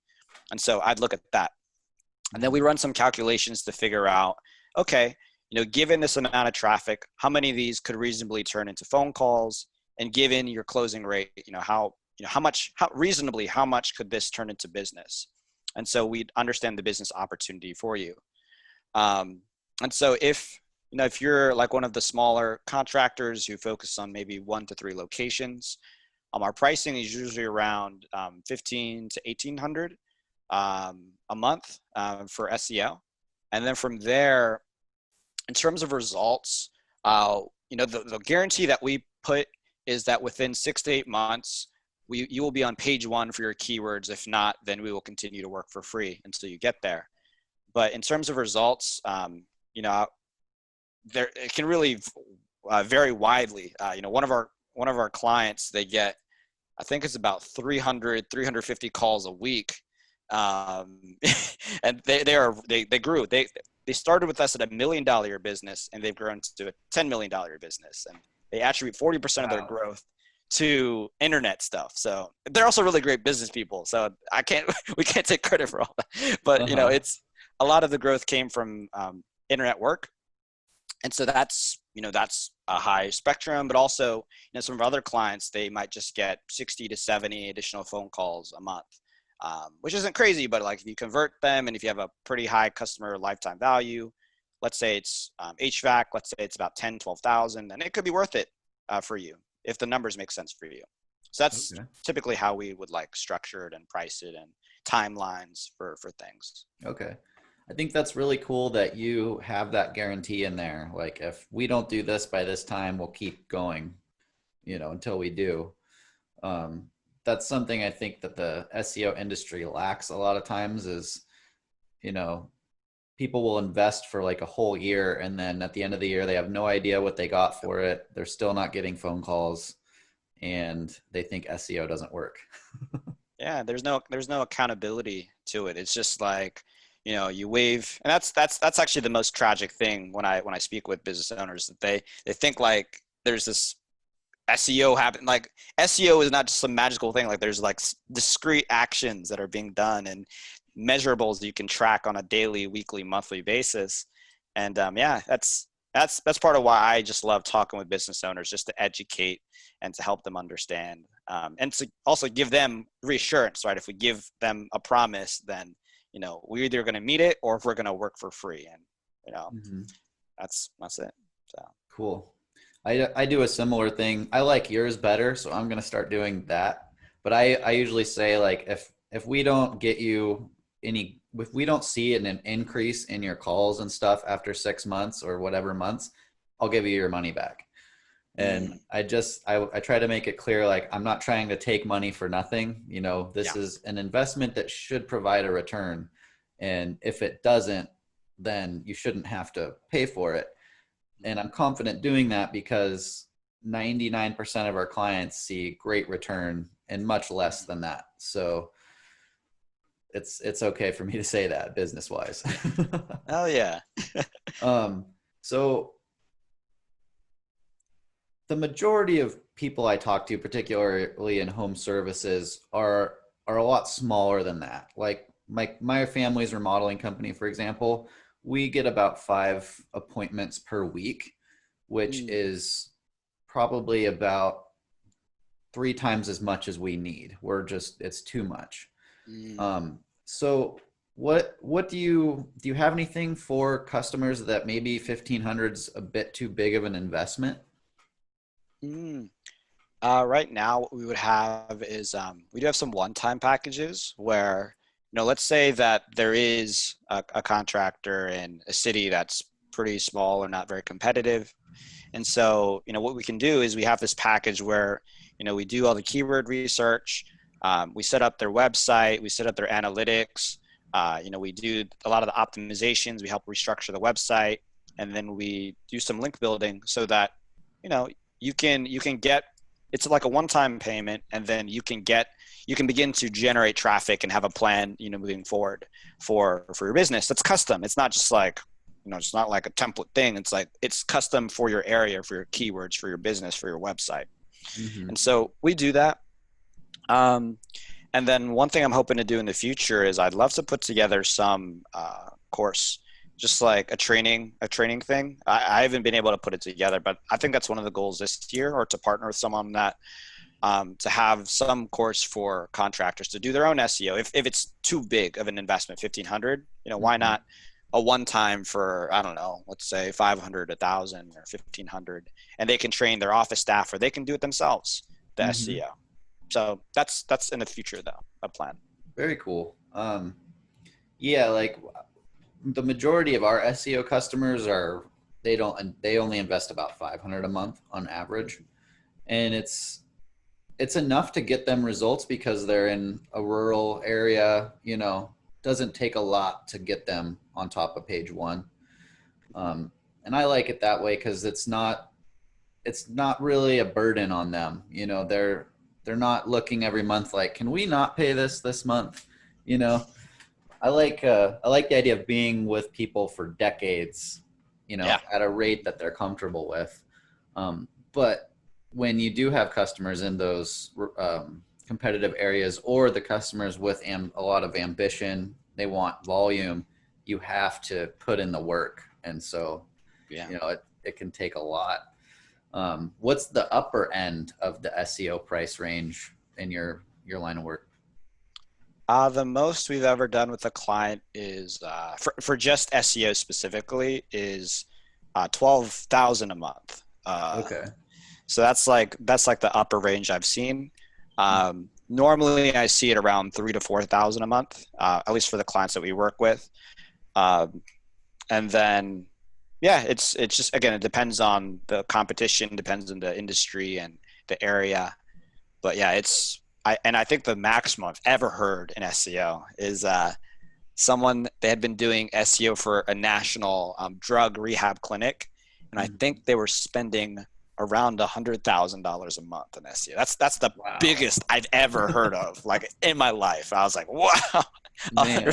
S2: And so I'd look at that. And then we run some calculations to figure out, okay, given this amount of traffic, how many of these could reasonably turn into phone calls? And given your closing rate, how much could this turn into business? And so we'd understand the business opportunity for you. And so if you're like one of the smaller contractors who focus on maybe 1 to 3 locations, our pricing is usually around 15 to 1,800 a month for SEO. And then from there, in terms of results, the guarantee that we put is that within 6 to 8 months, you will be on page 1 for your keywords. If not, then we will continue to work for free until you get there. But in terms of results, it can really vary widely. One of our clients, they get, I think it's about 350 calls a week. And they grew. They started with us at $1 million business, and they've grown to a $10 million business. And they attribute 40% of their growth to internet stuff. So they're also really great business people. So we can't take credit for all that. But it's a lot of the growth came from internet work. And so that's a high spectrum, but also, some of our other clients, they might just get 60 to 70 additional phone calls a month, which isn't crazy, but like if you convert them and if you have a pretty high customer lifetime value, let's say it's HVAC, let's say it's about 10, 12,000, then it could be worth it for you if the numbers make sense for you. So that's typically how we would like structure it and price it and timelines for things.
S1: Okay. I think that's really cool that you have that guarantee in there. Like, if we don't do this by this time, we'll keep going, until we do. That's something I think that the SEO industry lacks a lot of times is, people will invest for like a whole year, and then at the end of the year, they have no idea what they got for it. They're still not getting phone calls, and they think SEO doesn't work.
S2: Yeah, there's no accountability to it. It's just like, you wave, and that's actually the most tragic thing when I speak with business owners, that they think like there's this SEO happen. Like, SEO is not just some magical thing. Like, there's like discrete actions that are being done and measurables that you can track on a daily, weekly, monthly basis. And that's part of why I just love talking with business owners, just to educate and to help them understand, and to also give them reassurance, right? If we give them a promise, then we're either going to meet it, or if we're going to work for free. And that's it. So
S1: cool. I do a similar thing. I like yours better, so I'm going to start doing that. But I usually say, like, if we don't get you if we don't see an increase in your calls and stuff after 6 months or whatever months, I'll give you your money back. And I try to make it clear, like, I'm not trying to take money for nothing. You know, this is an investment that should provide a return. And if it doesn't, then you shouldn't have to pay for it. And I'm confident doing that because 99% of our clients see great return and much less than that. So it's okay for me to say that business wise.
S2: Oh yeah.
S1: So the majority of people I talk to, particularly in home services, are a lot smaller than that. Like my family's remodeling company, for example, we get about 5 appointments per week, which is probably about 3 times as much as we need. It's too much. So what do you have anything for customers that maybe 1,500's a bit too big of an investment?
S2: Right now, what we would have is we do have some one-time packages where, you know, let's say that there is a contractor in a city that's pretty small or not very competitive. And so, you know, what we can do is we have this package where, you know, we do all the keyword research, we set up their website, we set up their analytics, you know, we do a lot of the optimizations, we help restructure the website, and then we do some link building so that, you know, you can get, it's like a one-time payment, and then you can begin to generate traffic and have a plan, you know, moving forward for your business. That's custom. It's not just like, you know, it's not like a template thing. It's like, it's custom for your area, for your keywords, for your business, for your website. And so we do that. And then one thing I'm hoping to do in the future is I'd love to put together some course, just like a training thing. I haven't been able to put it together, but I think that's one of the goals this year, or to partner with someone that to have some course for contractors to do their own SEO. If it's too big of an investment, 1,500, you know, why not a one-time for, I don't know, let's say 500, 1,000, or 1,500, and they can train their office staff, or they can do it themselves, the SEO. So that's in the future though, a plan.
S1: Very cool. Yeah, like the majority of our SEO customers they only invest about 500 a month on average. And it's enough to get them results because they're in a rural area, you know, doesn't take a lot to get them on top of page 1. And I like it that way because it's not really a burden on them. You know, they're not looking every month like, can we not pay this month? You know, I like the idea of being with people for decades, you know, at a rate that they're comfortable with. But when you do have customers in those competitive areas, or the customers with a lot of ambition, they want volume, you have to put in the work. And so, you know, it can take a lot. What's the upper end of the SEO price range in your line of work?
S2: The most we've ever done with a client is for just SEO specifically is 12,000 a month.
S1: Okay.
S2: So that's like the upper range I've seen. Normally I see it around 3,000 to 4,000 a month, at least for the clients that we work with. And then, it's just, again, it depends on the competition, depends on the industry and the area. But yeah, I think the maximum I've ever heard in SEO is they had been doing SEO for a national drug rehab clinic, and I think they were spending around $100,000 a month in SEO. That's the biggest I've ever heard of, like, in my life. I was like, wow. Man.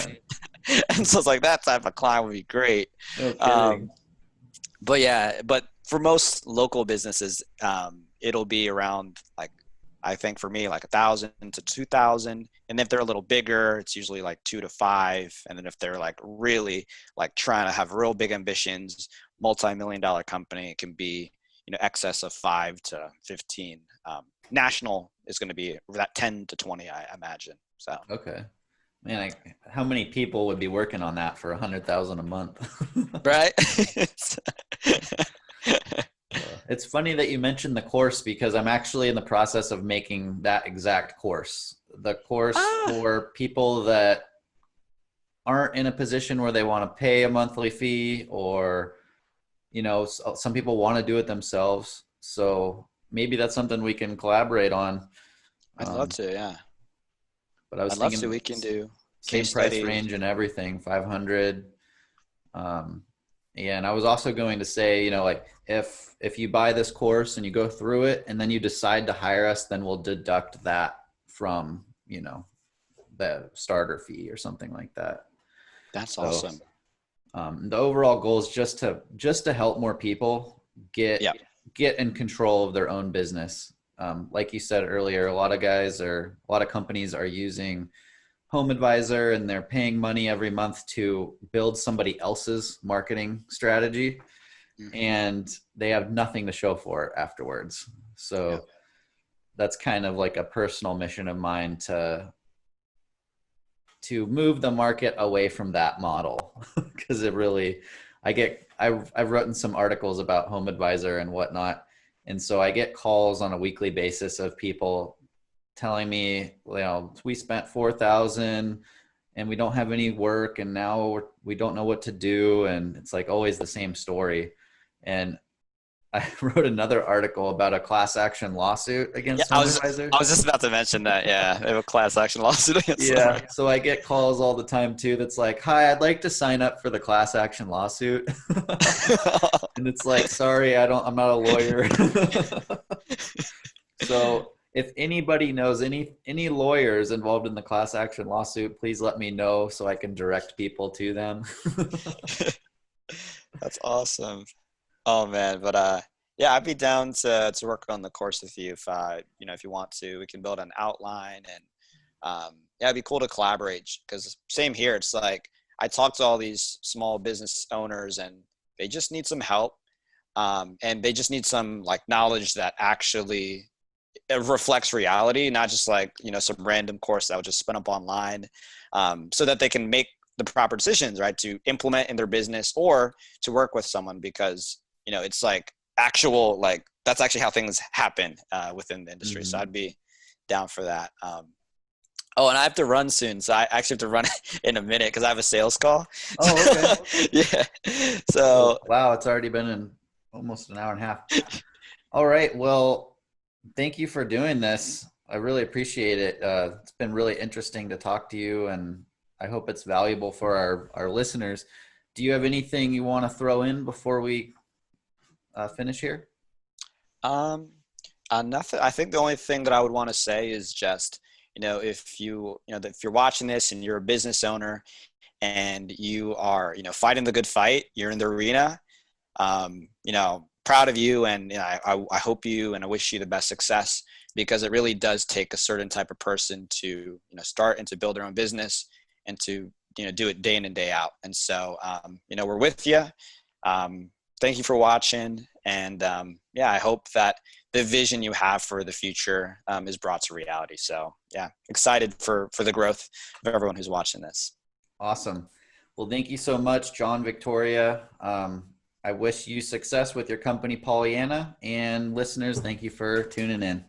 S2: And so it's like, that type of client would be great.
S1: No
S2: but for most local businesses, it'll be around, like, I think for me, like 1,000 to 2,000. And if they're a little bigger, it's usually like 2 to 5. And then if they're like really like trying to have real big ambitions, multi-million-dollar company, it can be, you know, excess of 5 to 15. National is going to be that 10 to 20, I imagine. So
S1: okay, man, how many people would be working on that for 100,000 a month?
S2: Right.
S1: It's funny that you mentioned the course, because I'm actually in the process of making that exact course. The course for people that aren't in a position where they want to pay a monthly fee, or, you know, some people want to do it themselves. So maybe that's something we can collaborate on.
S2: I'd love to, yeah.
S1: But I was
S2: I'd love to.
S1: thinking
S2: We can do
S1: same
S2: case
S1: price
S2: studies.
S1: range and everything, 500. Yeah, and I was also going to say, you know, like if you buy this course and you go through it and then you decide to hire us, then we'll deduct that from, you know, the starter fee or something like that.
S2: That's
S1: So
S2: awesome.
S1: the overall goal is just to help more people get
S2: Yeah.
S1: get in control of their own business. Like you said earlier, a lot of companies are using Home Advisor, and they're paying money every month to build somebody else's marketing strategy,
S2: Hmm.
S1: and they have nothing to show for it afterwards.
S2: Yeah.
S1: So that's kind of like a personal mission of mine to move the market away from that model because it really I've written some articles about Home Advisor and whatnot, and so I get calls on a weekly basis of people telling me, you know, we spent 4,000 and we don't have any work, and now we don't know what to do, and it's like always the same story. And I wrote another article about a class action lawsuit
S2: Yeah,
S1: against
S2: I
S1: Home
S2: was
S1: Advisor.
S2: I was just about to mention that. Yeah, they have a class action lawsuit against them,
S1: Yeah,
S2: right?
S1: so I get calls all the time too that's like, "Hi, I'd like to sign up for the class action lawsuit." And it's like, "Sorry, I'm not a lawyer." So if anybody knows any lawyers involved in the class action lawsuit, please let me know so I can direct people to them.
S2: That's awesome. Oh man, but yeah, I'd be down to work on the course with you if if you want to. We can build an outline, and yeah, it'd be cool to collaborate because same here. It's like I talk to all these small business owners, and they just need some help, and they just need some like knowledge that actually it reflects reality, not just like some random course that would just spin up online, so that they can make the proper decisions, right, to implement in their business or to work with someone, because it's like actual, like that's actually how things happen within the industry. So
S1: Mhm.
S2: I'd be down for that. Oh, and I have to run soon, so I actually have to run in a minute because I have a sales call.
S1: Oh, okay.
S2: Yeah.
S1: Oh,
S2: So
S1: wow, it's already been in almost an hour and a half. All right, well, thank you for doing this. I really appreciate it. It's been really interesting to talk to you, and I hope it's valuable for our listeners. Do you have anything you want to throw in before we finish here?
S2: um, nothing. I think the only thing that I would want to say is just, if if you're watching this and you're a business owner and you are, fighting the good fight, you're in the arena, proud of you. And I hope you, and I wish you the best success, because it really does take a certain type of person to, start and to build their own business and to, do it day in and day out. And so, we're with you. Thank you for watching. And yeah, I hope that the vision you have for the future is brought to reality. So yeah, excited for the growth of everyone who's watching this.
S1: Awesome. Well, thank you so much, John Victoria. I wish you success with your company, Polianna, and listeners, thank you for tuning in.